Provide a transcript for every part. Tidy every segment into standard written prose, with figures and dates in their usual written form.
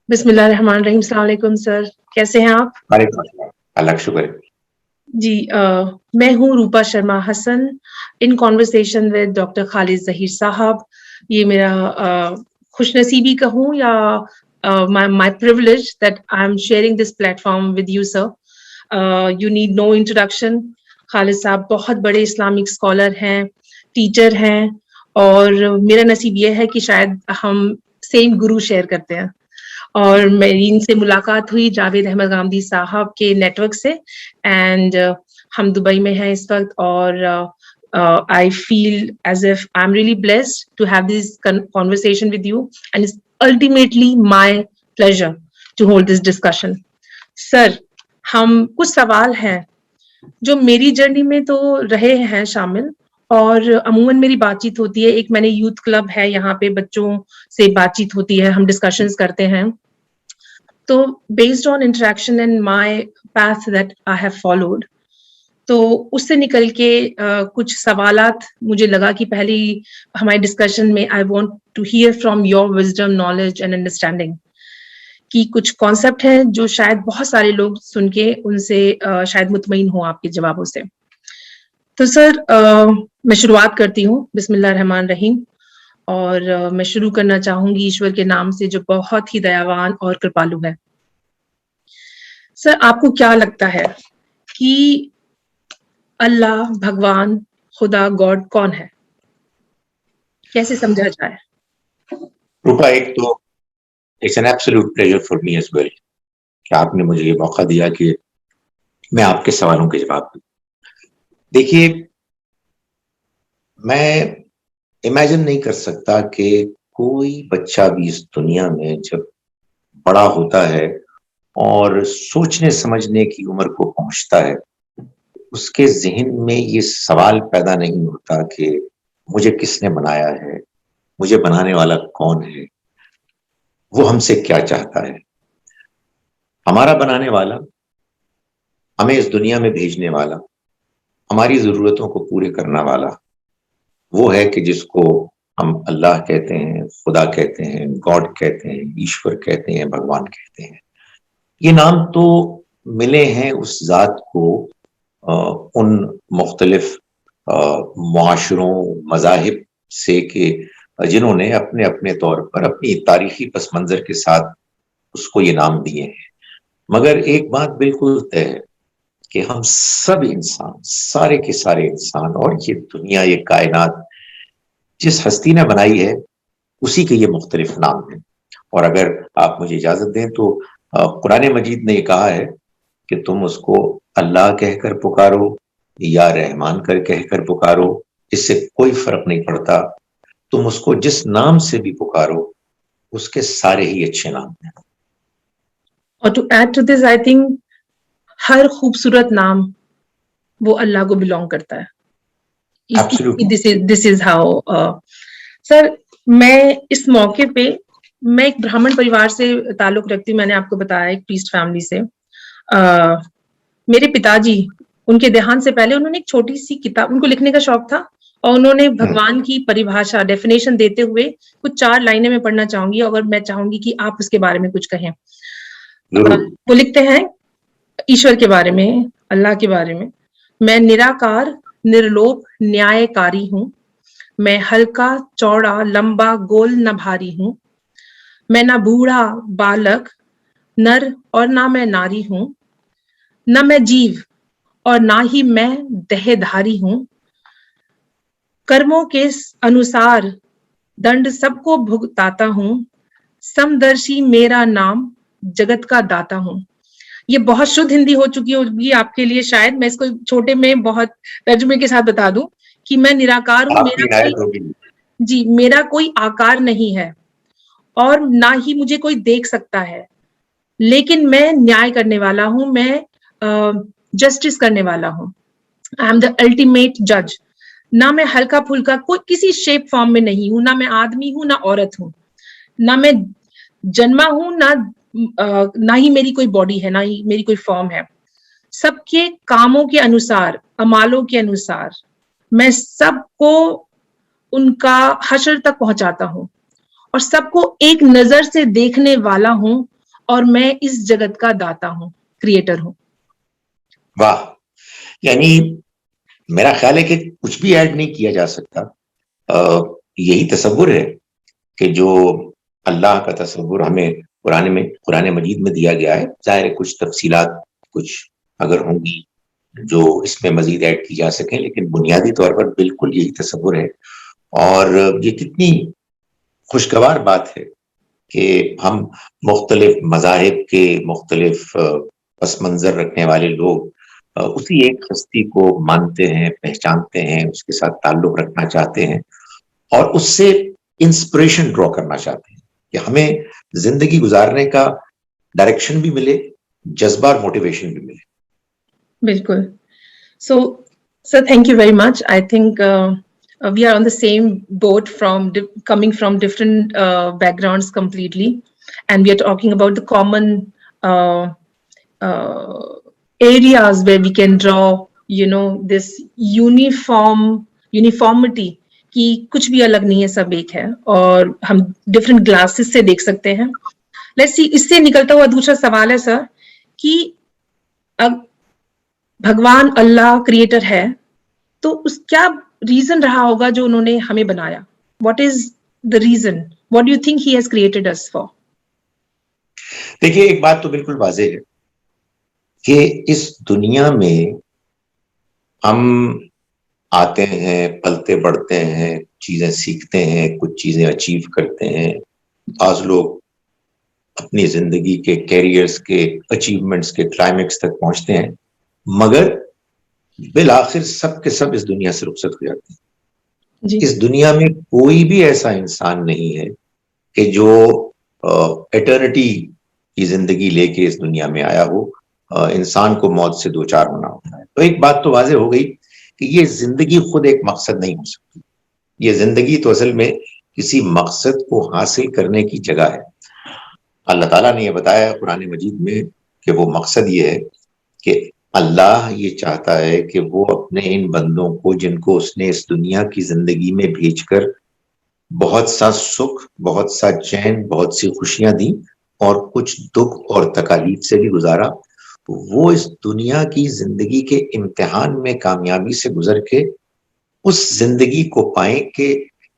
بسم اللہ الرحمن الرحیم. السلام علیکم سر, کیسے ہیں آپ؟ وعلیکم السلام. اللہ کا شکر ہے. جی میں ہوں روپا شرما حسن, ان کانورسیشن ود ڈاکٹر خالد ظہیر صاحب. یہ میرا خوش نصیبی کہوں یا my privilege that I'm sharing this platform with you, sir. You need no introduction. خالد صاحب بہت بڑے اسلامک اسکالر ہیں, ٹیچر ہیں, اور میرا نصیب یہ ہے کہ شاید ہم سیم گرو شیئر کرتے ہیں. اور میری ان سے ملاقات ہوئی جاوید احمد غامدی صاحب کے نیٹ ورک سے, اینڈ ہم دبئی میں ہیں اس وقت, اور I feel as if I'm really blessed to have this conversation with you, and it's ultimately my pleasure to hold this discussion. Sir, ہم کچھ سوال ہیں جو میری جرنی میں تو رہے ہیں شامل, اور عموماً میری بات چیت ہوتی ہے. ایک میں نے یوتھ کلب ہے, یہاں پہ بچوں سے بات چیت ہوتی ہے, ہم ڈسکشنز کرتے ہیں. تو based on interaction and my path that I have followed, تو اس سے نکل کے کچھ سوالات مجھے لگا کہ پہلی ہماری ڈسکشن میں I want to hear from your wisdom, knowledge and understanding, کی کچھ کانسیپٹ ہیں جو شاید بہت سارے لوگ سن کے ان سے شاید مطمئن ہوں آپ کے جوابوں سے. تو سر میں شروعات کرتی ہوں. بسم اللہ الرحمن الرحیم. اور میں شروع کرنا چاہوں گی ایشور کے نام سے جو بہت ہی دیاوان اور کرپالو ہے. سر, آپ کو کیا لگتا ہے کہ اللہ, بھگوان, خدا, گاڈ کون ہے؟ کیسے سمجھا جائے؟ روپا, ایک تو it's an absolute pleasure for me as well کہ آپ نے مجھے یہ موقع دیا کہ میں آپ کے سوالوں کے جواب دوں. دیکھیے, میں امیجن نہیں کر سکتا کہ کوئی بچہ بھی اس دنیا میں جب بڑا ہوتا ہے اور سوچنے سمجھنے کی عمر کو پہنچتا ہے, اس کے ذہن میں یہ سوال پیدا نہیں ہوتا کہ مجھے کس نے بنایا ہے, مجھے بنانے والا کون ہے, وہ ہم سے کیا چاہتا ہے. ہمارا بنانے والا, ہمیں اس دنیا میں بھیجنے والا, ہماری ضرورتوں کو پورے کرنے والا وہ ہے کہ جس کو ہم اللہ کہتے ہیں, خدا کہتے ہیں, گاڈ کہتے ہیں, ایشور کہتے ہیں, بھگوان کہتے ہیں. یہ نام تو ملے ہیں اس ذات کو ان مختلف معاشروں, مذاہب سے کہ جنہوں نے اپنے اپنے طور پر اپنی تاریخی پس منظر کے ساتھ اس کو یہ نام دیے ہیں. مگر ایک بات بالکل طے ہے کہ ہم سب انسان, سارے کے سارے انسان, اور یہ دنیا, یہ کائنات جس ہستی نے بنائی ہے اسی کے یہ مختلف نام ہیں. اور اگر آپ مجھے اجازت دیں تو قرآن مجید نے یہ کہا ہے کہ تم اس کو اللہ کہہ کر پکارو یا رحمان کہہ کر پکارو, اس سے کوئی فرق نہیں پڑتا. تم اس کو جس نام سے بھی پکارو اس کے سارے ہی اچھے نام ہیں. اور to add to this, I think ہر خوبصورت نام وہ اللہ کو بلونگ کرتا ہے. دس از ہاؤ. سر, میں اس موقع پہ, میں ایک برہمن پریوار سے تعلق رکھتی ہوں, میں نے آپ کو بتایا, ایک پریسٹ فیملی سے. میرے پتا جی, ان کے دیہانت سے پہلے انہوں نے ایک چھوٹی سی کتاب, ان کو لکھنے کا شوق تھا, اور انہوں نے بھگوان کی پریبھاشا, ڈیفینیشن دیتے ہوئے کچھ 4 لائنیں میں پڑھنا چاہوں گی, اور میں چاہوں گی کہ آپ اس کے بارے میں کچھ کہیں. وہ لکھتے ہیں ایشور کے بارے میں, اللہ کے بارے میں, میں نراکار, نرلوپ, نیائے کاری ہوں. میں ہلکا, چوڑا, لمبا, گول, نہ بھاری ہوں. میں نہ بوڑھا, بالک, نر, اور نہ میں ناری ہوں. نہ میں جیو اور نہ ہی میں دہ دھاری ہوں. کرموں کے انوسار دنڈ سب کو بھگتاتا ہوں. سمدرشی میرا نام, جگت کا داتا ہوں. یہ بہت شدھ ہندی ہو چکی ہوگی آپ کے لیے شاید, میں اس کو چھوٹے میں بہت ترجمے کے ساتھ بتا دوں کہ میں نراکار ہوں, میرا کوئی آکار نہیں ہے, اور نہ ہی مجھے کوئی دیکھ سکتا ہے, لیکن میں نیائے کرنے والا ہوں, میں جسٹس کرنے والا ہوں. آئی ایم دا الٹیمیٹ جج. نہ میں ہلکا پھلکا کوئی کسی شیپ فارم میں نہیں ہوں, نہ میں آدمی ہوں, نہ عورت ہوں, نہ میں جنما ہوں, نہ ہی میری کوئی باڈی ہے, نہ ہی میری کوئی فارم ہے. سب کے کاموں کے انوسار, اعمالوں کے انوسار میں سب کو ان کا حشر تک پہنچاتا ہوں, اور سب کو ایک نظر سے دیکھنے والا ہوں, اور میں اس جگت کا داتا ہوں, کریٹر ہوں. واہ, یعنی میرا خیال ہے کہ کچھ بھی ایڈ نہیں کیا جا سکتا. یہی تصور ہے کہ جو اللہ کا تصور ہمیں قرآن مجید میں دیا گیا ہے. ظاہر ہے کچھ تفصیلات کچھ اگر ہوں گی جو اس میں مزید ایڈ کی جا سکیں, لیکن بنیادی طور پر بالکل یہی تصور ہے. اور یہ کتنی خوشگوار بات ہے کہ ہم مختلف مذاہب کے, مختلف پس منظر رکھنے والے لوگ اسی ایک ہستی کو مانتے ہیں, پہچانتے ہیں, اس کے ساتھ تعلق رکھنا چاہتے ہیں, اور اس سے انسپریشن ڈرا کرنا چاہتے ہیں کہ ہمیں زندگی گزارنے کا ڈائریکشن بھی ملے, جذبہ اور موٹیویشن بھی ملے. بالکل. So, sir, thank you very much. I think we are on the same boat coming from different backgrounds completely. And we are talking about the common areas where we can draw, this uniformity کہ کچھ بھی الگ نہیں ہے, سب ایک ہے, اور ہم ڈفرینٹ گلاسز سے دیکھ سکتے ہیں. لیٹس سی, اس سے نکلتا ہوا دوسرا سوال ہے سر کہ اب بھگوان اللہ کریٹر ہے تو اس کیا ریزن رہا ہوگا جو انہوں نے ہمیں بنایا؟ What is the reason? What do you think he has created us for? دیکھیے, ایک بات تو بالکل واضح ہے کہ اس دنیا میں ہم آتے ہیں, پلتے بڑھتے ہیں, چیزیں سیکھتے ہیں, کچھ چیزیں اچیو کرتے ہیں. بعض لوگ اپنی زندگی کے کیریئرز کے اچیومنٹس کے کلائمیکس تک پہنچتے ہیں, مگر بالآخر سب کے سب اس دنیا سے رخصت ہو جاتے ہیں. جی. اس دنیا میں کوئی بھی ایسا انسان نہیں ہے کہ جو ایٹرنٹی کی زندگی لے کے اس دنیا میں آیا ہو. انسان کو موت سے دوچار ہونا ہوتا ہے. تو ایک بات تو واضح ہو گئی کہ یہ زندگی خود ایک مقصد نہیں ہو سکتی. یہ زندگی تو اصل میں کسی مقصد کو حاصل کرنے کی جگہ ہے. اللہ تعالیٰ نے یہ بتایا قرآن مجید میں کہ وہ مقصد یہ ہے کہ اللہ یہ چاہتا ہے کہ وہ اپنے ان بندوں کو, جن کو اس نے اس دنیا کی زندگی میں بھیج کر بہت سا سکھ, بہت سا چین, بہت سی خوشیاں دیں اور کچھ دکھ اور تکالیف سے بھی گزارا, وہ اس دنیا کی زندگی کے امتحان میں کامیابی سے گزر کے اس زندگی کو پائیں کہ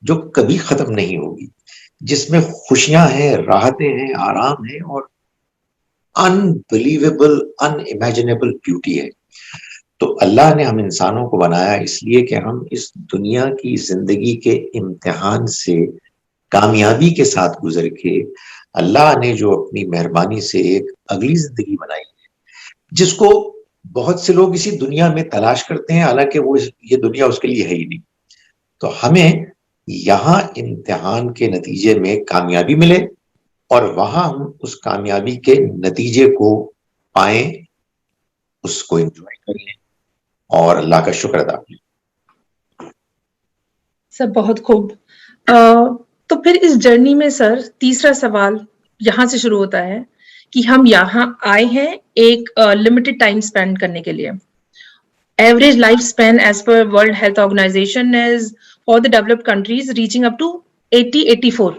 جو کبھی ختم نہیں ہوگی, جس میں خوشیاں ہیں, راحتیں ہیں, آرام ہے اور unbelievable, unimaginable بیوٹی ہے. تو اللہ نے ہم انسانوں کو بنایا اس لیے کہ ہم اس دنیا کی زندگی کے امتحان سے کامیابی کے ساتھ گزر کے اللہ نے جو اپنی مہربانی سے ایک اگلی زندگی بنائی ہے, جس کو بہت سے لوگ اسی دنیا میں تلاش کرتے ہیں, حالانکہ وہ یہ دنیا اس کے لیے ہے ہی نہیں. تو ہمیں یہاں امتحان کے نتیجے میں کامیابی ملے اور وہاں ہم اس کامیابی کے نتیجے کو پائیں, اس کو انجوائے کریں اور اللہ کا شکر ادا کریں. سر بہت خوب. تو پھر اس جرنی میں سر تیسرا سوال یہاں سے شروع ہوتا ہے کہ ہم یہاں آئے ہیں ایک لمیٹڈ ٹائم اسپینڈ کرنے کے لیے. Average life span as per World Health Organization is for the developed countries reaching up to 80-84.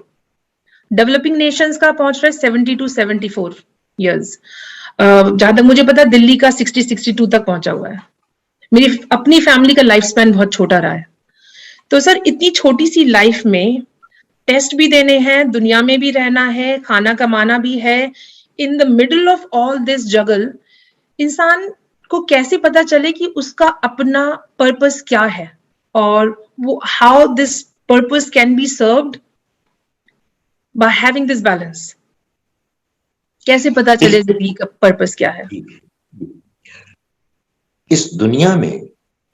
Developing nations کا پہنچ رہا ہے 70 to 74 ایئرز. جہاں تک مجھے پتا دلی کا 60-62 تک پہنچا ہوا ہے. میری اپنی فیملی کا لائف اسپین بہت چھوٹا رہا ہے. تو سر اتنی چھوٹی سی لائف میں ٹیسٹ بھی دینے ہیں, دنیا میں بھی رہنا ہے, کھانا کمانا بھی ہے. In the middle of all this jungle انسان کو کیسے پتا چلے کہ اس کا اپنا پرپس کیا ہے اور وہ how this purpose can be served by having this balance? کیسے پتا چلے زندگی کا پرپس کیا ہے؟ اس دنیا میں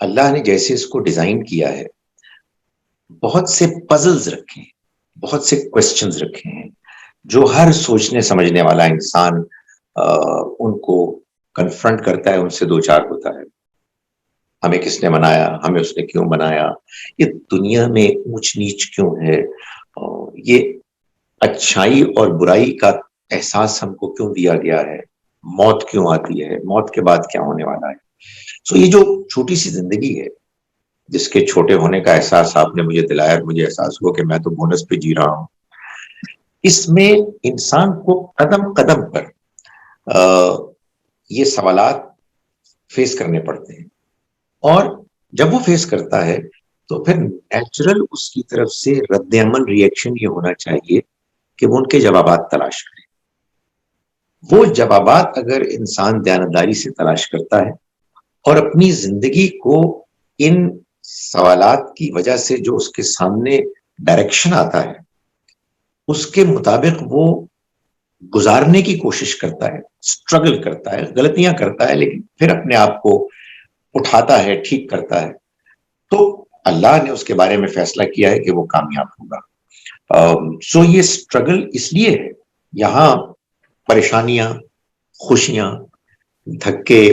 اللہ نے جیسے اس کو ڈیزائن کیا ہے, بہت سے پزلز رکھے ہیں, بہت سے کوسچنز رکھے ہیں جو ہر سوچنے سمجھنے والا انسان ان کو کنفرنٹ کرتا ہے, ان سے دوچار ہوتا ہے. ہمیں کس نے بنایا, ہمیں اس نے کیوں بنایا, یہ دنیا میں اونچ نیچ کیوں ہے, یہ اچھائی اور برائی کا احساس ہم کو کیوں دیا گیا ہے, موت کیوں آتی ہے, موت کے بعد کیا ہونے والا ہے. سو یہ جو چھوٹی سی زندگی ہے جس کے چھوٹے ہونے کا احساس آپ نے مجھے دلایا, مجھے احساس ہوا کہ میں تو بونس پہ جی رہا ہوں. اس میں انسان کو قدم قدم پر یہ سوالات فیس کرنے پڑتے ہیں، اور جب وہ فیس کرتا ہے تو پھر نیچرل اس کی طرف سے رد عمل ریئیکشن یہ ہونا چاہیے کہ وہ ان کے جوابات تلاش کریں. وہ جوابات اگر انسان دیانتداری سے تلاش کرتا ہے اور اپنی زندگی کو ان سوالات کی وجہ سے جو اس کے سامنے ڈائریکشن آتا ہے اس کے مطابق وہ گزارنے کی کوشش کرتا ہے، اسٹرگل کرتا ہے، غلطیاں کرتا ہے، لیکن پھر اپنے آپ کو اٹھاتا ہے، ٹھیک کرتا ہے، تو اللہ نے اس کے بارے میں فیصلہ کیا ہے کہ وہ کامیاب ہوگا. سو یہ اسٹرگل اس لیے ہے، یہاں پریشانیاں، خوشیاں، دھکے،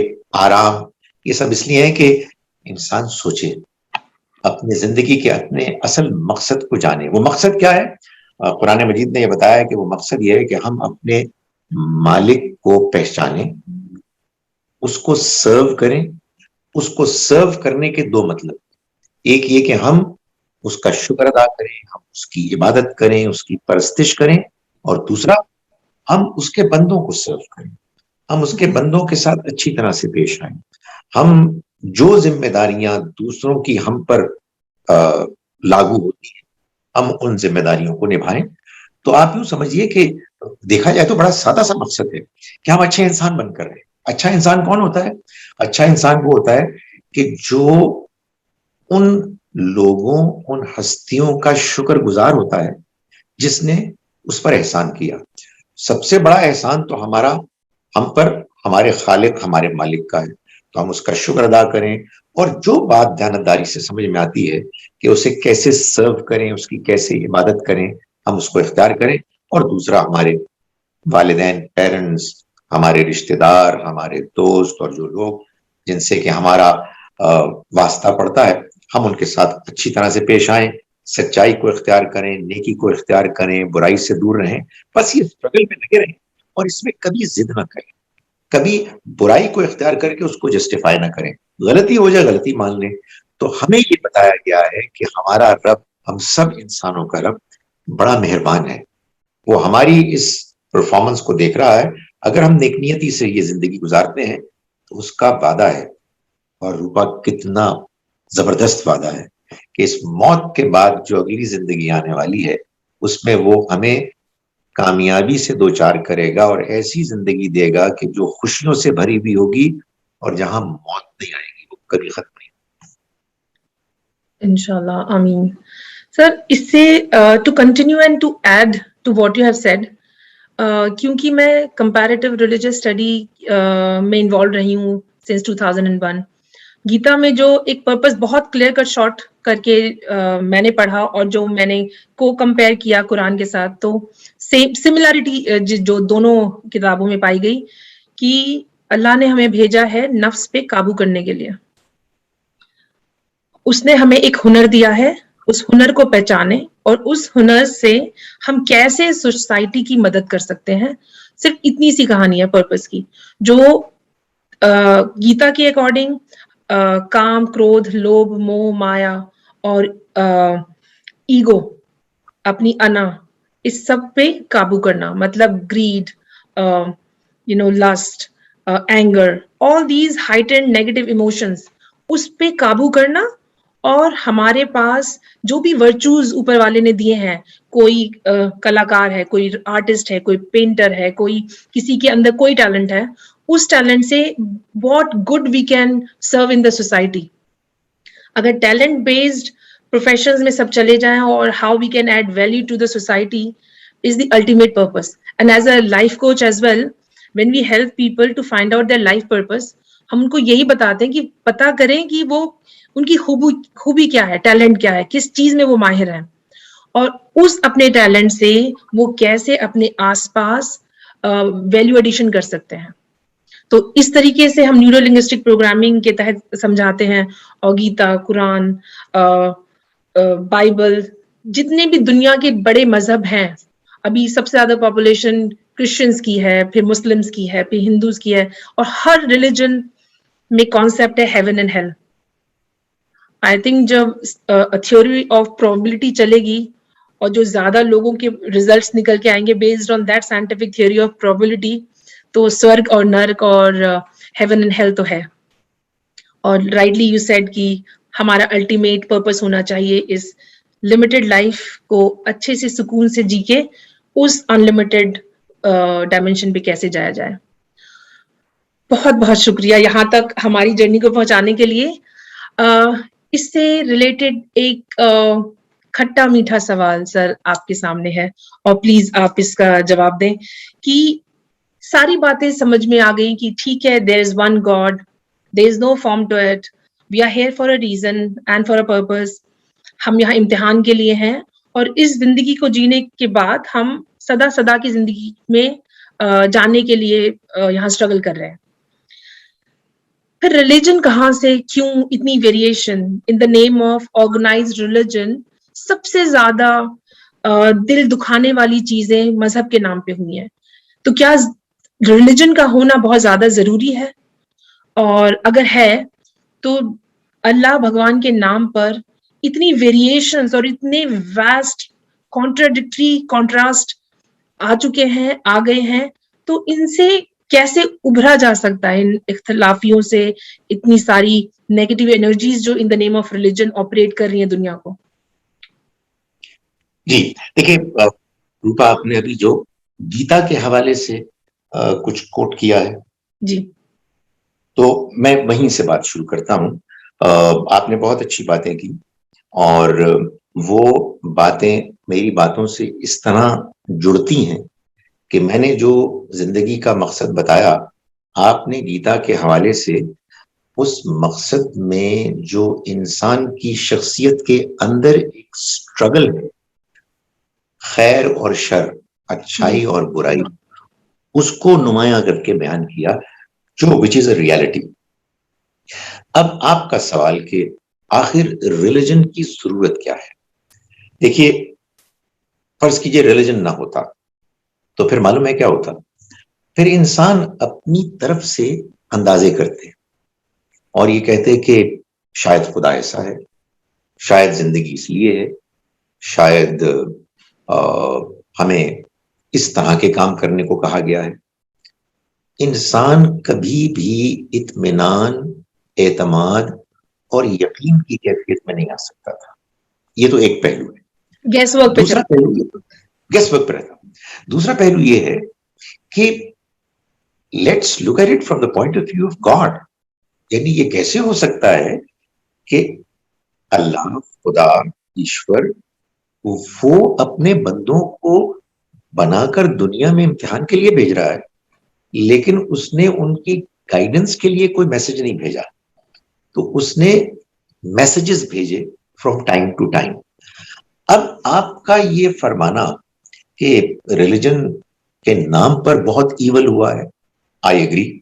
آرام، یہ سب اس لیے ہے کہ انسان سوچے، اپنی زندگی کے اپنے اصل مقصد کو جانے. وہ مقصد کیا ہے؟ قرآن مجید نے یہ بتایا کہ وہ مقصد یہ ہے کہ ہم اپنے مالک کو پہچانیں، اس کو سرو کریں. اس کو سرو کرنے کے دو مطلب، ایک یہ کہ ہم اس کا شکر ادا کریں، ہم اس کی عبادت کریں، اس کی پرستش کریں، اور دوسرا ہم اس کے بندوں کو سرو کریں، ہم اس کے بندوں کے ساتھ اچھی طرح سے پیش آئیں. ہم جو ذمہ داریاں دوسروں کی ہم پر لاگو ہوتی ہیں ہم ان ذمہ داریوں کو نبھائیں. تو آپ یوں سمجھیے کہ دیکھا جائے تو بڑا سادہ سا مقصد ہے کہ ہم اچھے انسان بن کر رہے ہیں. اچھا انسان کون ہوتا ہے؟ اچھا انسان وہ ہوتا ہے کہ جو ان لوگوں، ان ہستیوں کا شکر گزار ہوتا ہے جس نے اس پر احسان کیا. سب سے بڑا احسان تو ہمارا ہم پر ہمارے خالق، ہمارے مالک کا ہے، تو ہم اس کا شکر ادا کریں، اور جو بات دیانتداری سے سمجھ میں آتی ہے کہ اسے کیسے سرو کریں، اس کی کیسے عبادت کریں، ہم اس کو اختیار کریں. اور دوسرا ہمارے والدین، پیرنٹس، ہمارے رشتہ دار، ہمارے دوست، اور جو لوگ جن سے کہ ہمارا واسطہ پڑتا ہے، ہم ان کے ساتھ اچھی طرح سے پیش آئیں، سچائی کو اختیار کریں، نیکی کو اختیار کریں، برائی سے دور رہیں. بس یہ اسٹرگل میں لگے رہیں، اور اس میں کبھی ضد نہ کریں، کبھی برائی کو اختیار کر کے اس کو جسٹیفائی نہ کریں. غلطی ہو جائے غلطی مان لیں. تو ہمیں یہ بتایا گیا ہے کہ ہمارا رب، ہم سب انسانوں کا رب بڑا مہربان ہے. وہ ہماری اس پرفارمنس کو دیکھ رہا ہے. اگر ہم نیک نیتی سے یہ زندگی گزارتے ہیں تو اس کا وعدہ ہے، اور روپا کتنا زبردست وعدہ ہے، کہ اس موت کے بعد جو اگلی زندگی آنے والی ہے اس میں وہ ہمیں کامیابی سے دوچار کرے گا، اور ایسی زندگی دے گا کہ جو خوشیوں سے بھری ہوئی ہوگی، اور جہاں موت نہیں آئے گی، وہ کبھی ختم نہیں. انشاءاللہ، آمین. سر، اس سے to continue and to add to what you have said, کیونکہ میں کمپیریٹیو ریلیجس اسٹڈی میں انوالو رہی ہوں سنس 2001. گیتا میں جو ایک پرپس بہت کلیئر کٹ شارٹ کر کے میں نے پڑھا، اور جو میں نے کو کمپیئر کیا قرآن کے ساتھ، تو سملرٹی جو دونوں کتابوں میں پائی گئی کہ اللہ نے ہمیں بھیجا ہے نفس پہ قابو کرنے کے لیے. اس نے ہمیں ایک ہنر دیا ہے، اس ہنر کو پہچانے، اور اس ہنر سے ہم کیسے سوسائٹی کی مدد کر سکتے ہیں. صرف اتنی سی کہانی ہے پرپس کی، جو گیتا کے اکارڈنگ کام، کرودھ، لوبھ، موہ، مایا اور ایگو، اپنی انا، اس سب پہ قابو کرنا، مطلب greed, lust, anger, all these heightened negative emotions, اس پہ قابو کرنا. اور ہمارے پاس جو بھی ورچوز اوپر والے نے دیے ہیں، کوئی کلاکار ہے، کوئی آرٹسٹ ہے، کوئی پینٹر ہے، کوئی کسی کے اندر کوئی ٹیلنٹ ہے، اس ٹیلنٹ سے what good we can serve in the society. اگر ٹیلنٹ بیسڈ پروفیشنز میں سب چلے جائیں، اور how we can add value to the society is the ultimate purpose. And as a life coach as well, when we help people to find out their life purpose, ہم ان کو یہی بتاتے ہیں کہ پتا کریں کہ وہ ان کی خوبی کیا ہے، ٹیلنٹ کیا ہے، کس چیز میں وہ ماہر ہیں، اور اس اپنے ٹیلنٹ سے وہ کیسے اپنے آس پاس ویلیو ایڈیشن کر سکتے ہیں. تو اس طریقے سے ہم نیورو لنگوسٹک پروگرامنگ کے تحت سمجھاتے ہیں. اور گیتا، قرآن، بائبل، جتنے بھی دنیا کے بڑے مذہب ہیں، ابھی سب سے زیادہ پاپولیشن کرسچنس کی ہے، پھر مسلمس کی ہے، پھر ہندوز کی ہے، اور ہر ریلیجن میں کانسیپٹ ہے heaven and hell. I think جب تھیوری آف پروبیبلٹی چلے گی اور جو زیادہ لوگوں کے ریزلٹس نکل کے آئیں گے based on that scientific theory of probability, تو سورگ اور نرک اور ہیون اینڈ ہیل تو ہے. اور رائٹلی یو سیڈ کہ ہمارا الٹیمیٹ پرپس ہونا چاہیے اس لمیٹڈ لائف کو اچھے سے سکون سے جی کے اس انلمیٹڈ ڈائمینشن پہ کیسے جایا جائے. بہت بہت شکریہ یہاں تک ہماری جرنی کو پہنچانے کے لیے. اس سے ریلیٹڈ ایک کھٹا میٹھا سوال سر آپ کے سامنے ہے, اور پلیز آپ اس کا جواب دیں کہ ساری باتیں سمجھ میں آ گئی کہ ٹھیک ہے, there is one god, there is no form to it, we are here for a reason and for a purpose. ہم یہاں امتحان کے لیے ہیں, اور اس زندگی کو جینے کے بعد ہم سدا سدا کی زندگی میں جانے کے لیے یہاں اسٹرگل کر رہے ہیں. پھر ریلیجن کہاں سے, کیوں اتنی variation in the name of organised religion? سب سے زیادہ دل دکھانے والی چیزیں مذہب کے نام پہ ہوئی ہیں. تو کیا ریلیجن کا ہونا بہت زیادہ ضروری ہے؟ اور اگر ہے تو اللہ بھگوان کے نام پر اتنی ویریشنز اور اتنے واسٹ کانٹراڈکٹری کانٹراسٹ آ چکے ہیں, آ گئے ہیں, تو ان سے کیسے ابھرا جا سکتا ہے, ان اختلافیوں سے, اتنی ساری نیگیٹو انرجیز جو ان the name of religion operate کر رہی ہیں دنیا کو؟ جی دیکھیے روپا, آپ نے ابھی جو گیتا کے حوالے سے کچھ کوٹ کیا ہے, جی, تو میں وہیں سے بات شروع کرتا ہوں. آپ نے بہت اچھی باتیں کی, اور وہ باتیں میری باتوں سے اس طرح جڑتی ہیں کہ میں نے جو زندگی کا مقصد بتایا, آپ نے گیتا کے حوالے سے اس مقصد میں جو انسان کی شخصیت کے اندر ایک سٹرگل ہے, خیر اور شر, اچھائی اور برائی, اس کو نمایاں کر کے بیان کیا, جو وچ از اے ریالٹی. اب آپ کا سوال کہ آخر ریلیجن کی ضرورت کیا ہے. دیکھیے, فرض کیجئے ریلیجن نہ ہوتا تو پھر معلوم ہے کیا ہوتا, پھر انسان اپنی طرف سے اندازے کرتے اور یہ کہتے کہ شاید خدا ایسا ہے, شاید زندگی اس لیے ہے, شاید ہمیں اس طرح کے کام کرنے کو کہا گیا ہے. انسان کبھی بھی اطمینان, اعتماد اور یقین کی کیفیت میں نہیں آ سکتا تھا. یہ تو ایک پہلو ہے. گیس ورک پہ دوسرا پہلو گیس ورک پہ رہتا. دوسرا پہلو یہ ہے کہ let's look at it from the point of view of God. یعنی یہ کیسے ہو سکتا ہے کہ اللہ, خدا, ایشور, وہ اپنے بندوں کو بنا کر دنیا میں امتحان کے لیے بھیج رہا ہے, لیکن اس نے ان کی گائیڈنس کے لیے کوئی میسج نہیں بھیجا, تو اس نے میسجز بھیجے فرام ٹائم ٹو ٹائم. اب آپ کا یہ فرمانا کہ ریلیجن کے نام پر بہت ایول ہوا ہے, آئی ایگری.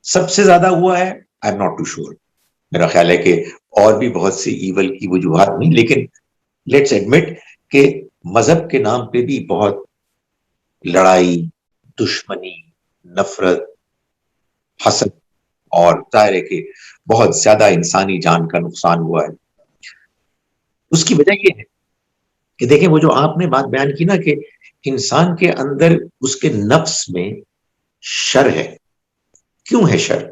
سب سے زیادہ ہوا ہے, آئی ایم ناٹ ٹو شور. میرا خیال ہے کہ اور بھی بہت سی ایول کی وجوہات نہیں, لیکن لیٹس ایڈمٹ کہ مذہب کے نام پہ بھی بہت لڑائی, دشمنی, نفرت, حسد, اور ظاہر ہے کہ بہت زیادہ انسانی جان کا نقصان ہوا ہے. اس کی وجہ یہ ہے کہ دیکھیں, وہ جو آپ نے بات بیان کی نا کہ انسان کے اندر اس کے نفس میں شر ہے. کیوں ہے شر؟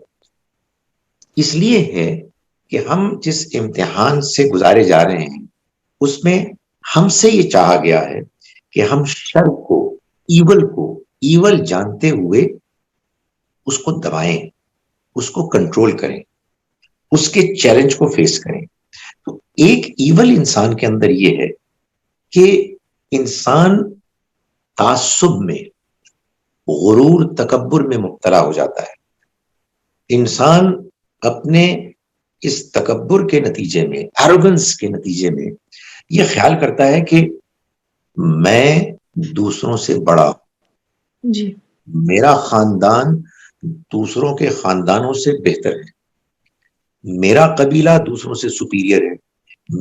اس لیے ہے کہ ہم جس امتحان سے گزارے جا رہے ہیں اس میں ہم سے یہ چاہا گیا ہے کہ ہم شر کو, ایول جانتے ہوئے اس کو دبائیں, اس کو کنٹرول کریں, اس کے چیلنج کو فیس کریں. تو ایک ایول انسان کے اندر یہ ہے کہ انسان تعصب میں, غرور, تکبر میں مبتلا ہو جاتا ہے. انسان اپنے اس تکبر کے نتیجے میں, ایروگنس کے نتیجے میں یہ خیال کرتا ہے کہ میں دوسروں سے بڑا ہوں, جی, میرا خاندان دوسروں کے خاندانوں سے بہتر ہے, میرا قبیلہ دوسروں سے سپیریئر ہے,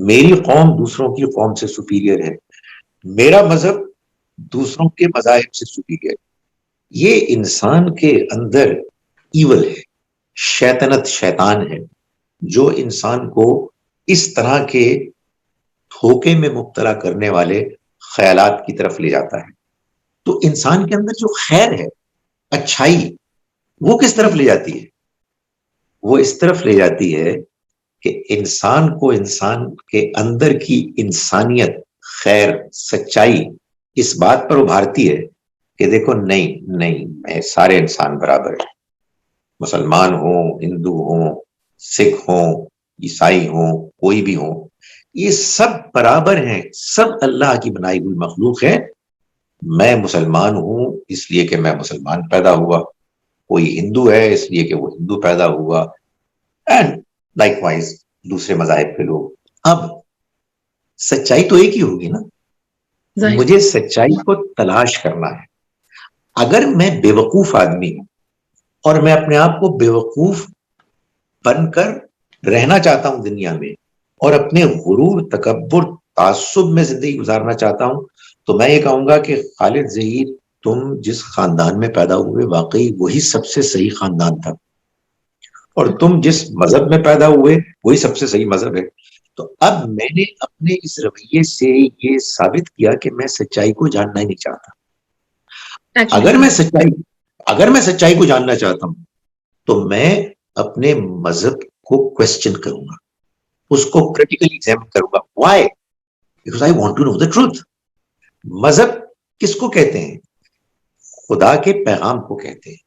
میری قوم دوسروں کی قوم سے سپیریئر ہے, میرا مذہب دوسروں کے مذاہب سے سپیریئر. یہ انسان کے اندر ایول ہے, شیطنت, شیطان ہے, جو انسان کو اس طرح کے دھوکے میں مبتلا کرنے والے خیالات کی طرف لے جاتا ہے. تو انسان کے اندر جو خیر ہے, اچھائی, وہ کس طرف لے جاتی ہے؟ وہ اس طرف لے جاتی ہے کہ انسان کو انسان کے اندر کی انسانیت, خیر, سچائی اس بات پر ابھارتی ہے کہ دیکھو نہیں میں سارے انسان برابر ہیں, مسلمان ہوں, ہندو ہوں, سکھ ہوں, عیسائی ہوں, کوئی بھی ہوں, یہ سب برابر ہیں, سب اللہ کی بنائی ہوئی مخلوق ہے. میں مسلمان ہوں اس لیے کہ میں مسلمان پیدا ہوا, کوئی ہندو ہے اس لیے کہ وہ ہندو پیدا ہوا, اینڈ لائک وائز دوسرے مذاہب کے لوگ. اب سچائی تو ایک ہی ہوگی نا, مجھے سچائی کو تلاش کرنا ہے. اگر میں بے وقوف آدمی ہوں اور میں اپنے آپ کو بے وقوف بن کر رہنا چاہتا ہوں دنیا میں, اور اپنے غرور, تکبر, تعصب میں زندگی گزارنا چاہتا ہوں, تو میں یہ کہوں گا کہ خالد ظہیر, تم جس خاندان میں پیدا ہوئے واقعی وہی سب سے صحیح خاندان تھا, اور تم جس مذہب میں پیدا ہوئے وہی سب سے صحیح مذہب ہے. تو اب میں نے اپنے اس رویے سے یہ ثابت کیا کہ میں سچائی کو جاننا ہی نہیں چاہتا. اگر میں سچائی کو جاننا چاہتا ہوں تو میں اپنے مذہب کو کوسچن کروں گا, اس کو کریٹیکلی ایگزامن کروں گا. Why? Because I want to know the truth. مذہب کس کو کہتے ہیں؟ خدا کے پیغام کو کہتے ہیں.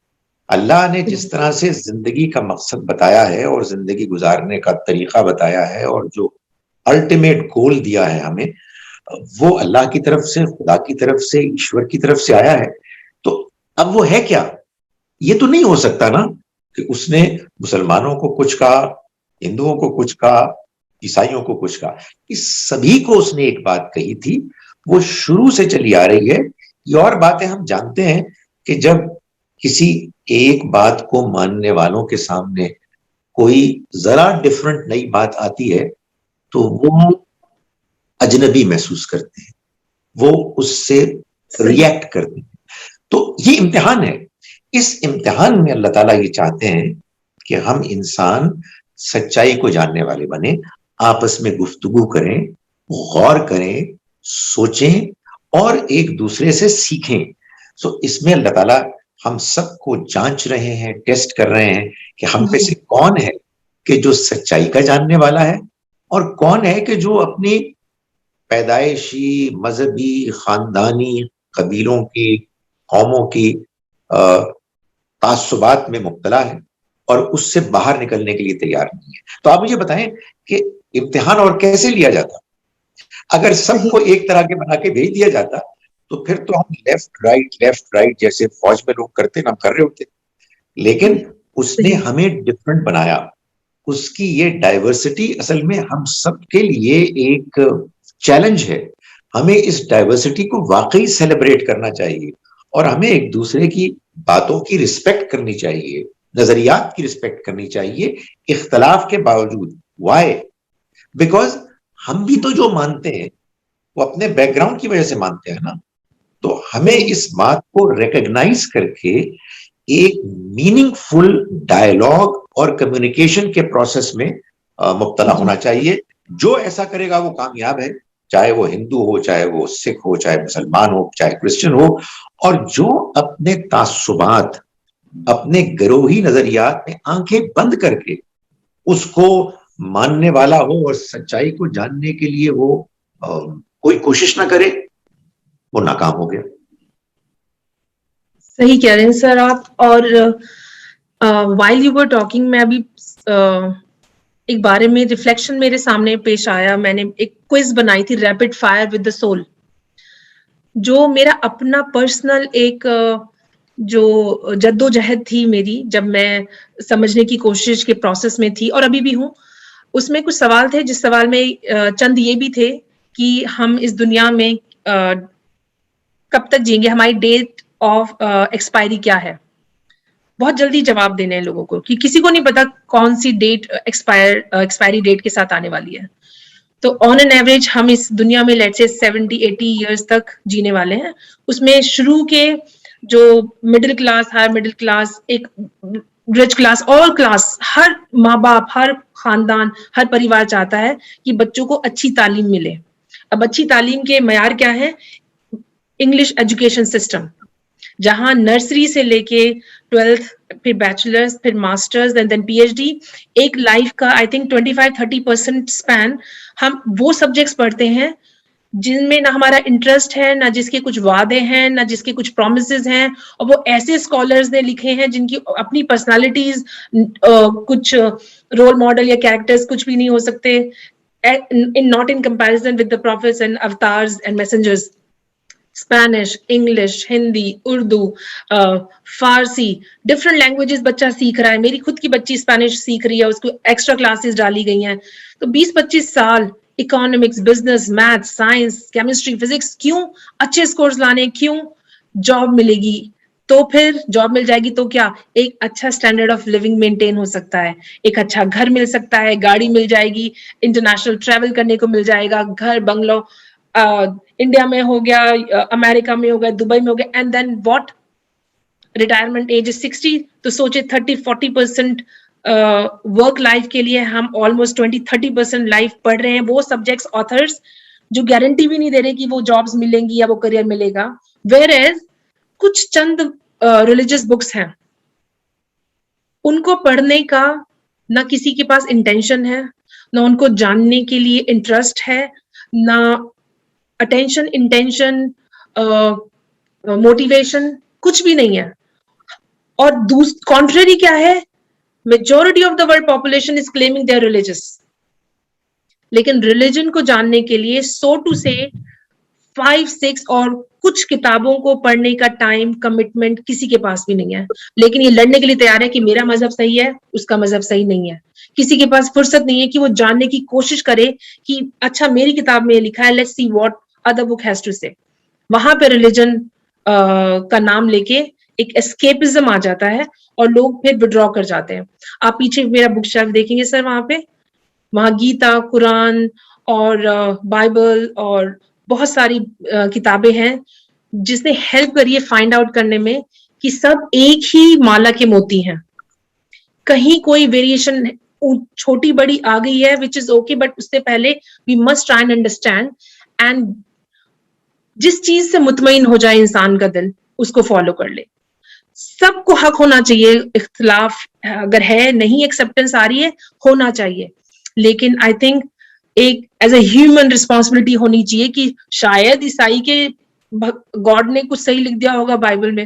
اللہ نے جس طرح سے زندگی کا مقصد بتایا ہے اور زندگی گزارنے کا طریقہ بتایا ہے, اور جو الٹیمیٹ گول دیا ہے ہمیں, وہ اللہ کی طرف سے, خدا کی طرف سے, ایشور کی طرف سے آیا ہے. تو اب وہ ہے کیا؟ یہ تو نہیں ہو سکتا نا کہ اس نے مسلمانوں کو کچھ کہا, ہندوؤں کو کچھ کہا, عیسائیوں کو کچھ کہا. اس سبھی کو اس نے ایک بات کہی تھی, وہ شروع سے چلی آ رہی ہے. یہ اور باتیں ہم جانتے ہیں کہ جب کسی ایک بات کو ماننے والوں کے سامنے کوئی ذرا ڈفرنٹ نئی بات آتی ہے تو وہ اجنبی محسوس کرتے ہیں, وہ اس سے ریئیکٹ کرتے ہیں. تو یہ امتحان ہے. اس امتحان میں اللہ تعالیٰ یہ چاہتے ہیں کہ ہم انسان سچائی کو جاننے والے بنے, آپس میں گفتگو کریں, غور کریں, سوچیں اور ایک دوسرے سے سیکھیں. سو اس میں اللہ تعالیٰ ہم سب کو جانچ رہے ہیں, ٹیسٹ کر رہے ہیں کہ ہم میں سے کون ہے کہ جو سچائی کا جاننے والا ہے, اور کون ہے کہ جو اپنی پیدائشی, مذہبی, خاندانی, قبیلوں کی, قوموں کی تعصبات میں مبتلا ہے اور اس سے باہر نکلنے کے لیے تیار نہیں ہے. تو آپ مجھے بتائیں کہ امتحان اور کیسے لیا جاتا؟ اگر سب کو ایک طرح کے بنا کے بھیج دیا جاتا تو پھر تو ہم لیفٹ رائٹ جیسے فوج میں لوگ کرتے ہیں, ہم کر رہے ہوتے. لیکن اس نے ہمیں ڈفرنٹ بنایا. اس کی یہ ڈائیورسٹی اصل میں ہم سب کے لیے ایک چیلنج ہے. ہمیں اس ڈائیورسٹی کو واقعی سیلیبریٹ کرنا چاہیے, اور ہمیں ایک دوسرے کی باتوں کی رسپیکٹ کرنی چاہیے, نظریات کی رسپیکٹ کرنی چاہیے, اختلاف کے باوجود. وائی؟ بیکاز ہم بھی تو جو مانتے ہیں وہ اپنے بیک گراؤنڈ کی وجہ سے مانتے ہیں نا. تو ہمیں اس بات کو ریکگنائز کر کے ایک میننگ فل ڈائلاگ اور کمیونیکیشن کے پروسیس میں مبتلا ہونا چاہیے. جو ایسا کرے گا وہ کامیاب ہے, چاہے وہ ہندو ہو, چاہے وہ سکھ ہو, چاہے مسلمان ہو, چاہے کرسچن ہو. اور جو اپنے تعصبات, اپنے گروہی نظریات میں آنکھیں بند کر کے اس کو ماننے والا ہو اور سچائی کو جاننے کے لیے وہ کوئی کوشش نہ کرے, وہ ناکام ہو گیا. صحیح کہہ رہے ہیں سر آپ. اور while you were talking میں ابھی ایک بارے میں ریفلیکشن میرے سامنے پیش آیا. میں نے ایک کوئز بنائی تھی, rapid fire with the civil, جو میرا اپنا پرسنل ایک جو جدوجہد تھی میری, جب میں سمجھنے کی کوشش کے پروسیس میں تھی اور ابھی بھی ہوں. اس میں کچھ سوال تھے, جس سوال میں چند یہ بھی تھے کہ ہم اس دنیا میں کب تک جئیں گے, ہماری ڈیٹ آف ایکسپائری کیا ہے. بہت جلدی جواب دینے ہیں لوگوں کو, کہ کسی کو نہیں پتا کون سی ڈیٹ ایکسپائری ڈیٹ کے ساتھ آنے والی ہے. تو آن این ایوریج ہم اس دنیا میں لیٹ سے 70-80 ایئرس تک جینے والے ہیں. اس میں شروع کے جو middle class, higher middle class, ایک رچ کلاس, آل کلاس, ہر ماں باپ, ہر خاندان, ہر پریوار چاہتا ہے کہ بچوں کو اچھی تعلیم ملے, اب اچھی تعلیم کے معیار کیا ہے؟ انگلش ایجوکیشن سسٹم، جہاں نرسری سے لے کے 12th پھر بیچلرز پھر masters and then P H D, ایک لائف کا آئی تھنک 25-30% اسپین ہم وہ سبجیکٹس پڑھتے ہیں جن میں نہ ہمارا انٹرسٹ ہے، نہ جس کے کچھ وعدے ہیں، نہ جس کے کچھ پرومسز ہیں، اور وہ ایسے اسکالرز نے لکھے ہیں جن کی اپنی پرسنالٹیز، کچھ رول ماڈل یا کیریکٹرز کچھ بھی نہیں ہو سکتے، not in comparison with the prophets and avatars and messengers. Spanish, English, Hindi, Urdu, Farsi, different languages بچہ سیکھ رہا ہے. میری خود کی بچی اسپینش سیکھ رہی ہے، اس کو ایکسٹرا کلاسز ڈالی گئی ہیں. تو 20-25 سال economics, business, math, science, chemistry, physics, کیوں اچھے اسکورز لانے؟ کیوں؟ جاب ملے گی تو پھر جاب مل جائے گی تو کیا ایک اچھا اسٹینڈرڈ آف لیونگ مینٹین ہو سکتا ہے، ایک اچھا گھر مل سکتا ہے، گاڑی مل جائے گی، انٹرنیشنل ٹریول کرنے کو مل جائے گا، گھر بنگلو انڈیا میں ہو گیا، امریکہ میں ہو گیا، دبئی میں ہو گیا. And then what? Retirement age 60، تو سوچے 30-40% ورک لائف کے لیے ہم آلموسٹ 20-30% لائف پڑھ رہے ہیں وہ سبجیکٹس، آتھرس جو گارنٹی بھی نہیں دے رہے کہ وہ جابس ملیں گی یا وہ کریئر ملے گا. ویئر ایز کچھ چند ریلیجیس بکس ہیں، ان کو پڑھنے کا نہ کسی کے پاس انٹینشن ہے، نہ ان کو جاننے کے لیے انٹرسٹ ہے، نہ اٹینشن، انٹینشن، موٹیویشن، کچھ بھی نہیں ہے. اور کانٹریری کیا ہے؟ Majority of the world population is claiming they are religious, لیکن ریلیجن کو جاننے کے لیے سو ٹو سے 5-6 اور کچھ کتابوں کو پڑھنے کا ٹائم، کمٹمنٹ کسی کے پاس بھی نہیں ہے. لیکن یہ لڑنے کے لیے تیار ہے کہ میرا مذہب صحیح ہے، اس کا مذہب صحیح نہیں ہے. کسی کے پاس فرصت نہیں ہے کہ وہ جاننے کی کوشش کرے کہ اچھا میری کتاب میں یہ لکھا ہے، let's see what other book has to say. وہاں پہ ریلیجن کا نام لے کے ایک اسکیپزم آ جاتا ہے اور لوگ پھر وڈرا کر جاتے ہیں. آپ پیچھے میرا بک شیلف دیکھیں گے سر، وہاں گیتا، قرآن اور بائبل اور بہت ساری کتابیں ہیں جس نے ہیلپ کری ہے فائنڈ آؤٹ کرنے میں کہ سب ایک ہی مالا کے موتی ہیں. کہیں کوئی ویریشن چھوٹی بڑی آ گئی ہے وچ از اوکے، بٹ اس سے پہلے we must try and understand, and جس چیز سے مطمئن ہو جائے انسان کا دل اس کو فالو کر لے. سب کو حق ہونا چاہیے، اختلاف اگر ہے، نہیں ایکسپٹینس آ رہی ہے، ہونا چاہیے، لیکن آئی تھنک ایک ایز اے ہیومن رسپانسبلٹی ہونی چاہیے کہ شاید عیسائی کے گاڈ نے کچھ صحیح لکھ دیا ہوگا بائبل میں،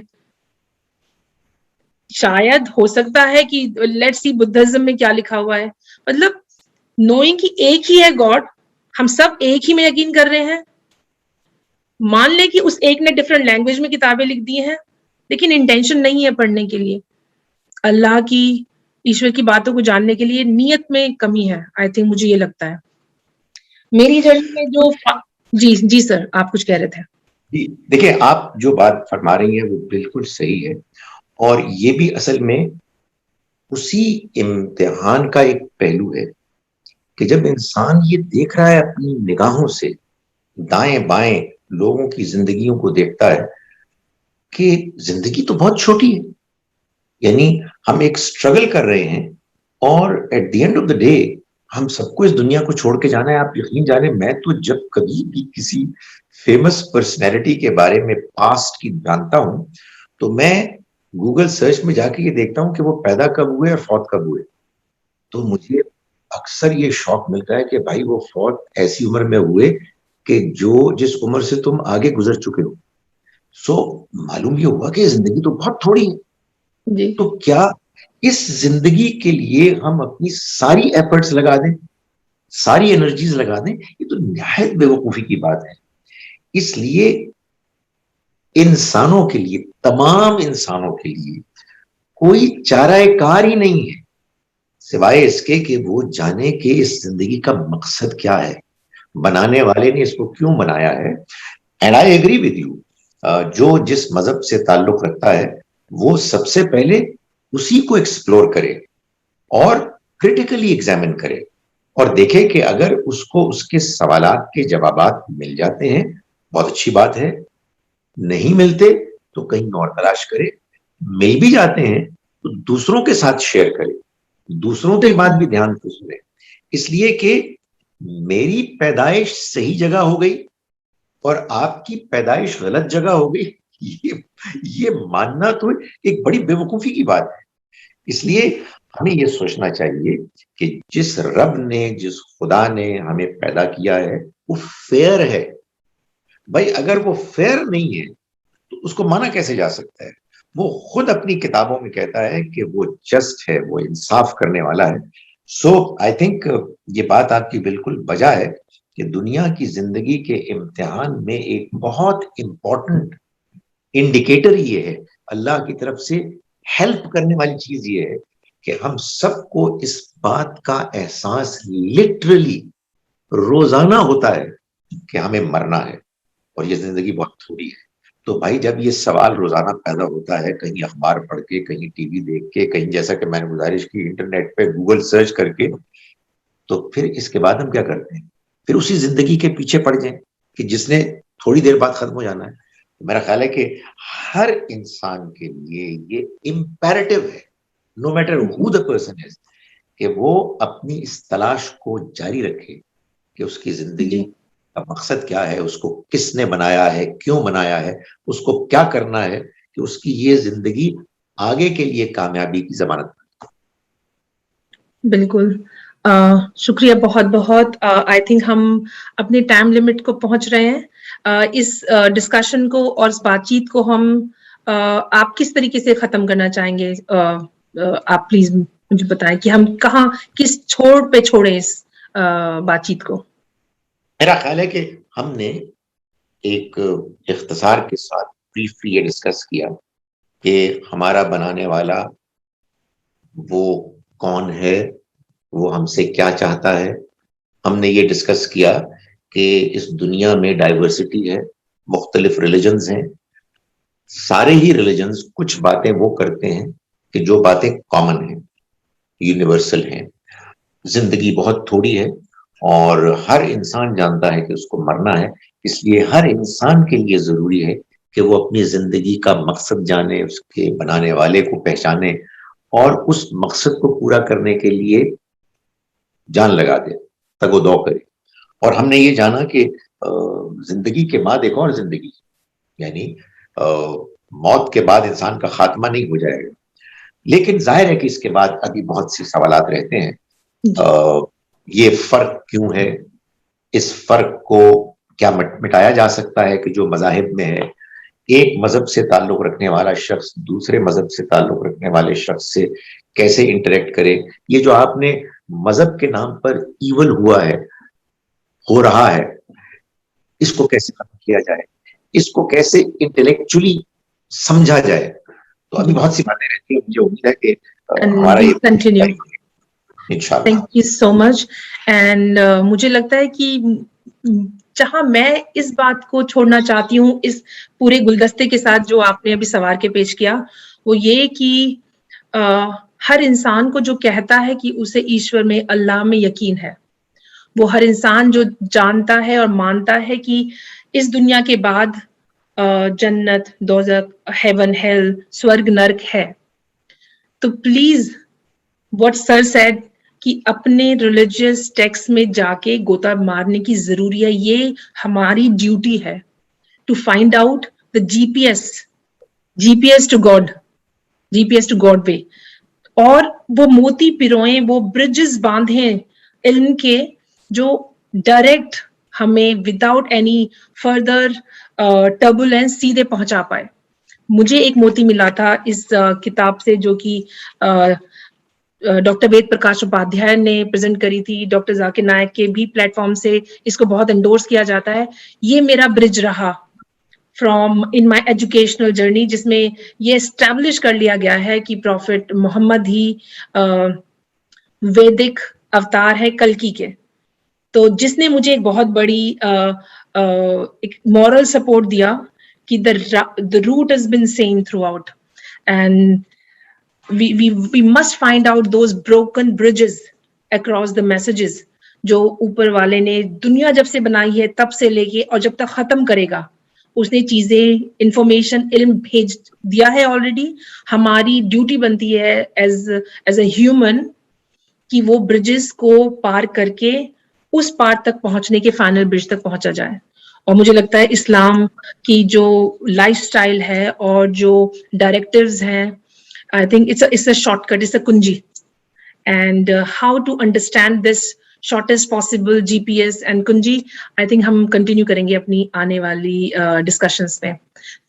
شاید ہو سکتا ہے کہ لیٹس سی بدھزم میں کیا لکھا ہوا ہے. مطلب نوئنگ کہ ایک ہی ہے گاڈ، ہم سب ایک ہی میں یقین کر رہے ہیں. مان لیں کہ اس ایک نے ڈفرنٹ لینگویج میں کتابیں لکھ دی ہیں، لیکن انٹینشن نہیں ہے پڑھنے کے لیے، اللہ کی، ایشور کی باتوں کو جاننے کے لیے نیت میں کمی ہے. آئی تھنک مجھے یہ لگتا ہے میری جرنی میں جو جی سر آپ کچھ کہہ رہے تھے. جی دیکھیں، آپ جو بات فرما رہی ہیں وہ بالکل صحیح ہے، اور یہ بھی اصل میں اسی امتحان کا ایک پہلو ہے کہ جب انسان یہ دیکھ رہا ہے اپنی نگاہوں سے دائیں بائیں لوگوں کی زندگیوں کو دیکھتا ہے کہ زندگی تو بہت چھوٹی ہے، یعنی ہم ایک سٹرگل کر رہے ہیں، اور at the end of the day ہم سب کو اس دنیا کو چھوڑ کے جانا ہے. آپ یقین جانیں، میں تو جب کبھی بھی کسی فیمس پرسنالٹی کے بارے میں پاسٹ کی جانتا ہوں تو میں گوگل سرچ میں جا کے یہ دیکھتا ہوں کہ وہ پیدا کب ہوئے اور فوت کب ہوئے. تو مجھے اکثر یہ شوق ملتا ہے کہ بھائی وہ فوت ایسی عمر میں ہوئے کہ جس عمر سے تم آگے گزر چکے ہو. سو معلوم یہ ہوا کہ زندگی تو بہت تھوڑی ہے. جی تو کیا اس زندگی کے لیے ہم اپنی ساری ایفرٹس لگا دیں، ساری انرجیز لگا دیں؟ یہ تو نہایت بے وقوفی کی بات ہے. اس لیے انسانوں کے لیے، تمام انسانوں کے لیے کوئی چارہ کار ہی نہیں ہے سوائے اس کے کہ وہ جانے کہ اس زندگی کا مقصد کیا ہے، بنانے والے نے اس کو کیوں بنایا ہے. And I agree with you, جو جس مذہب سے تعلق رکھتا ہے وہ سب سے پہلے اسی کو ایکسپلور کرے اور کریٹیکلی ایگزامن کرے اور دیکھے کہ اگر اس کو اس کے سوالات کے جوابات مل جاتے ہیں بہت اچھی بات ہے، نہیں ملتے تو کہیں اور تلاش کرے، مل بھی جاتے ہیں تو دوسروں کے ساتھ شیئر کرے، دوسروں کی بات بھی دھیان سے سنے. اس لیے کہ میری پیدائش صحیح جگہ ہو گئی اور آپ کی پیدائش غلط جگہ ہو گئی, یہ ماننا تو ایک بڑی بے وقوفی کی بات ہے. اس لیے ہمیں یہ سوچنا چاہیے کہ جس رب نے, جس خدا نے ہمیں پیدا کیا ہے وہ فیئر ہے. بھائی اگر وہ فیئر نہیں ہے تو اس کو مانا کیسے جا سکتا ہے؟ وہ خود اپنی کتابوں میں کہتا ہے کہ وہ جسٹ ہے, وہ انصاف کرنے والا ہے. سو آئی تھنک یہ بات آپ کی بالکل بجا ہے کہ دنیا کی زندگی کے امتحان میں ایک بہت امپورٹنٹ انڈیکیٹر یہ ہے, اللہ کی طرف سے ہیلپ کرنے والی چیز یہ ہے کہ ہم سب کو اس بات کا احساس لٹرلی روزانہ ہوتا ہے کہ ہمیں مرنا ہے اور یہ زندگی بہت تھوڑی ہے. تو بھائی جب یہ سوال روزانہ پیدا ہوتا ہے, کہیں اخبار پڑھ کے, کہیں ٹی وی دیکھ کے, کہیں جیسا کہ میں نے گزارش کی انٹرنیٹ پہ گوگل سرچ کر کے, تو پھر اس کے بعد ہم کیا کرتے ہیں؟ پھر اسی زندگی کے پیچھے پڑ جائیں کہ جس نے تھوڑی دیر بعد ختم ہو جانا ہے. میرا خیال ہے کہ ہر انسان کے لیے یہ امپیریٹو ہے, no matter who the person is, کہ وہ اپنی اس تلاش کو جاری رکھے کہ اس کی زندگی کا مقصد کیا ہے, اس کو کس نے بنایا ہے, کیوں بنایا ہے, اس کو کیا کرنا ہے کہ اس کی یہ زندگی آگے کے لیے کامیابی کی ضمانت. بالکل, شکریہ بہت بہت. آئی تھنک ہم اپنے ٹائم لمٹ کو پہنچ رہے ہیں. اس ڈسکشن کو اور اس بات چیت کو ہم آپ کس طریقے سے ختم کرنا چاہیں گے؟ آپ پلیز مجھے بتائیں کہ ہم کہاں, کس چھوڑ پہ چھوڑیں اس بات چیت کو. میرا خیال ہے کہ ہم نے ایک اختصار کے ساتھ بریفلی یہ ڈسکس کیا کہ ہمارا بنانے والا وہ کون ہے, وہ ہم سے کیا چاہتا ہے. ہم نے یہ ڈسکس کیا کہ اس دنیا میں ڈائیورسٹی ہے, مختلف ریلیجنز ہیں, سارے ہی ریلیجنز کچھ باتیں وہ کرتے ہیں کہ جو باتیں کامن ہیں, یونیورسل ہیں. زندگی بہت تھوڑی ہے اور ہر انسان جانتا ہے کہ اس کو مرنا ہے, اس لیے ہر انسان کے لیے ضروری ہے کہ وہ اپنی زندگی کا مقصد جانے, اس کے بنانے والے کو پہچانے اور اس مقصد کو پورا کرنے کے لیے جان لگا دے, تگ و دو کرے. اور ہم نے یہ جانا کہ زندگی کے بعد ایک اور زندگی, یعنی موت کے بعد انسان کا خاتمہ نہیں ہو جائے گا, لیکن ظاہر ہے کہ اس کے بعد ابھی بہت سی سوالات رہتے ہیں. یہ فرق کیوں ہے, اس فرق کو کیا مٹایا جا سکتا ہے کہ جو مذاہب میں ہے, ایک مذہب سے تعلق رکھنے والا شخص دوسرے مذہب سے تعلق رکھنے والے شخص سے کیسے انٹریکٹ کرے. یہ جو آپ نے مذہب کے نام پر ایول ہوا ہے, ہو رہا ہے, اس کو کیسے ختم کیا جائے, اس کو کیسے انٹلیکچولی سمجھا جائے. تو ابھی بہت سی باتیں رہتی ہیں, مجھے امید ہے کہ ہمارا یہ انشاءاللہ. Thank you so much. And مجھے لگتا ہے کہ جہاں میں اس بات کو چھوڑنا چاہتی ہوں اس پورے گلدستے کے ساتھ جو آپ نے ابھی سوار کے پیش کیا, وہ یہ کہ ہر انسان کو جو کہتا ہے کہ اسے ایشور میں, اللہ میں یقین ہے, وہ ہر انسان جو جانتا ہے اور مانتا ہے کہ اس دنیا کے بعد جنت, دوزخ, ہیون, ہیل, سورگ, نرک ہے. تو پلیز واٹ سر سیڈ کہ اپنے ریلیجیس ٹیکسٹ میں جا کے گوتا مارنے کی ضروری ہے. یہ ہماری ڈیوٹی ہے to find out the G P S to God, G P S to God way. اور وہ موتی پروئیں, وہ برجز باندھیں علم کے جو ڈائریکٹ ہمیں وداؤٹ اینی فردر ٹربولینس سیدھے پہنچا پائے. مجھے ایک موتی ملا تھا اس کتاب سے جو کہ ڈاکٹر وید پرکاش اپادھیائے نے پریزنٹ کری تھی. ڈاکٹر ذاکر نائک کے بھی پلیٹ فارم سے اس کو بہت انڈورس کیا جاتا ہے. یہ میرا برج رہا from in my educational journey, جس میں یہ اسٹیبلش کر لیا گیا ہے کہ پروفٹ محمد ہی ویدک اوتار ہے کلکی کے. تو جس نے مجھے ایک بہت بڑی ایک مورل سپورٹ دیا کہ the root has been seen throughout, and we must find out those broken bridges across the messages جو اوپر والے نے دنیا جب سے بنائی ہے تب سے لے کے اور جب تک ختم کرے گا اس نے چیزیں, انفارمیشن, علم بھیج دیا ہے آلریڈی. ہماری ڈیوٹی بنتی ہے ایز اے ہیومن کہ وہ برجز کو پار کر کے اس پارٹ تک پہنچنے کے فائنل برج تک پہنچا جائے. اور مجھے لگتا ہے اسلام کی جو لائف سٹائل ہے اور جو ڈائریکٹیوز ہیں, I think it's a shortcut, it's a کنجی. And how to understand this shortest possible GPS and کنجی, آئی تھنک ہم کنٹینیو کریں گے اپنی آنے والی ڈسکشنس میں.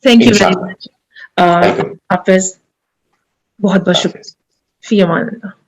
Thank you very much. حافظ. بہت بہت شکریہ. فی امان اللہ.